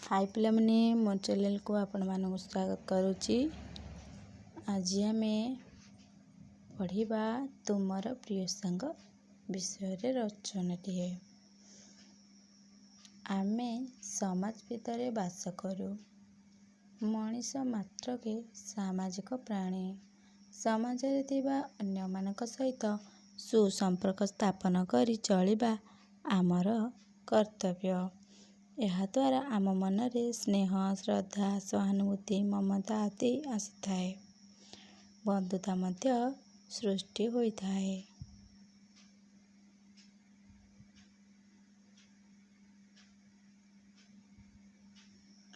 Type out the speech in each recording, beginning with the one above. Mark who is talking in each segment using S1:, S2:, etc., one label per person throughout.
S1: हाय पिलामने मो चैनल को आपण मानक स्वागत करुच्ची। आज आम पढ़ा तुमर प्रिय सांग विषय रचनाटीए। आमे समाज भितर बास करू। मनीष मात्र के सामाजिक प्राणी। समाज रे थिबा अन्य मानक सहित सुसंपर्क स्थापन करी चलिबा आमर कर्तव्य। ଏହା द्वारा आम मनरे स्नेह श्रद्धा सहानुभूति ममता आदि आसीथाए। बंधुता मध्य सृष्टि होइथाए।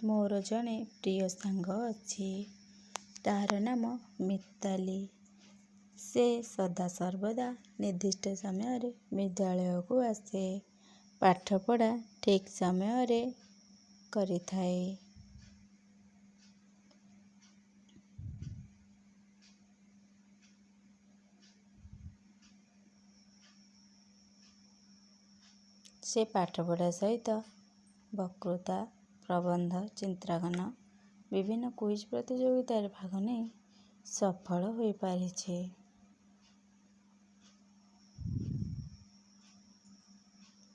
S1: मोर जणे प्रिय सांग अछि, तार नाम मिताली। से सदा सर्वदा निर्दिष्ट समय रे विद्यालय को आसे। पाठ पढ़ा ठीक समय रे करिथाए। से पाठ पढ़ा सहित वक्तृता प्रबंध चित्रांकन विभिन्न क्विज प्रतियोगिता भाग नहीं सफल हो पारिछे।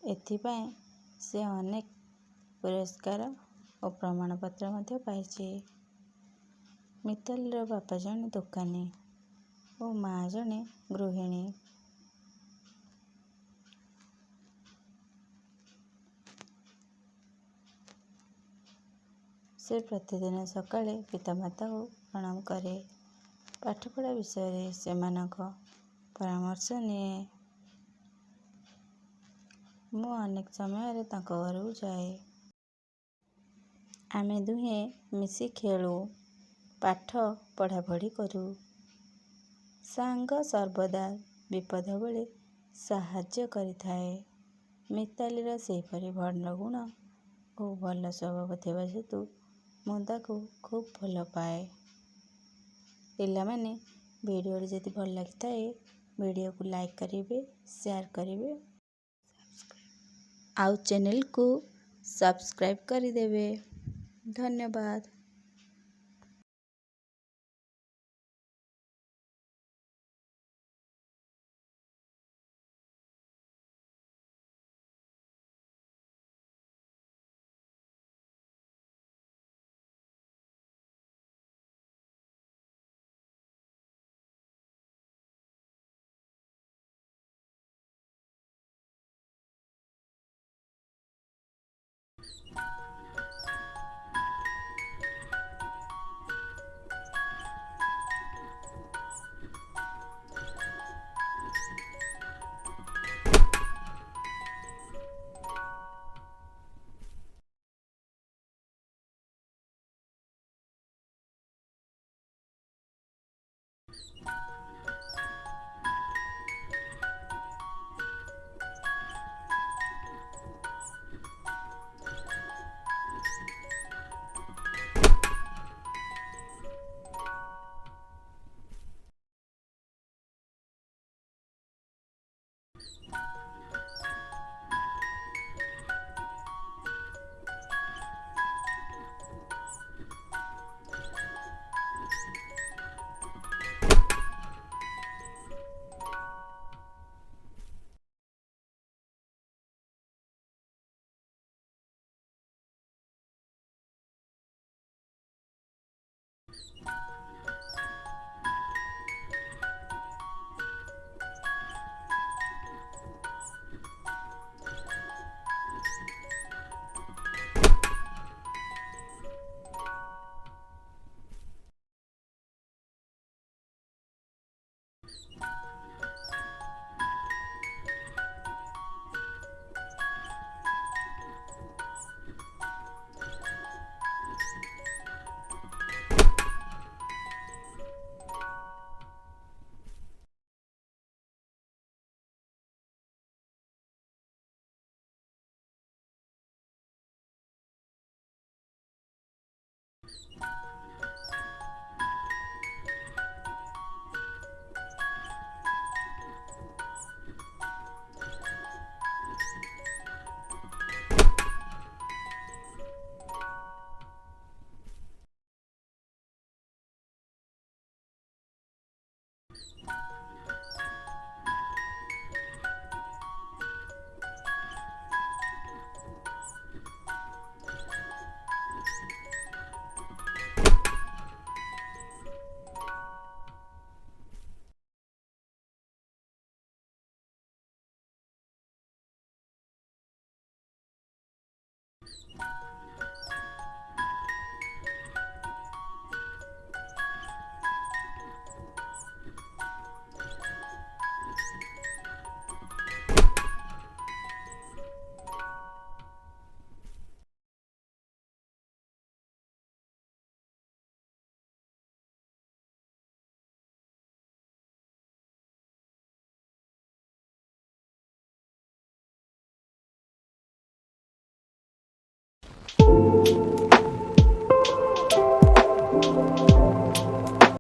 S1: एथिपाई से अनेक पुरस्कार और प्रमाणपत्र मध्य पाइछे। मितालीर बापा जने दुकानी और माँ जने गृहिणी। से प्रतिदिन सकाळे पितामाता को प्रणाम करे। पाठपढ़ा विषय से मानक परामर्श निए। मु अनेक समय तांको घरକୁ जाए। आमे दुहे मिसी खेलु पाठ पढ़ापढ़ी करू। सांग सर्वदा विपद बेले साहाय्य करिथाए। मितालीर सेहीपरि भल गुण और भल स्वभाव थिबा हेतु मु ताकू खूब भल पाए। पिलामाने वीडियो जदि भल लागिथाए वीडियो को लाइक करिवे, शेयर करिवे, आउ चैनल को सब्सक्राइब करिदेवे। धन्यवाद।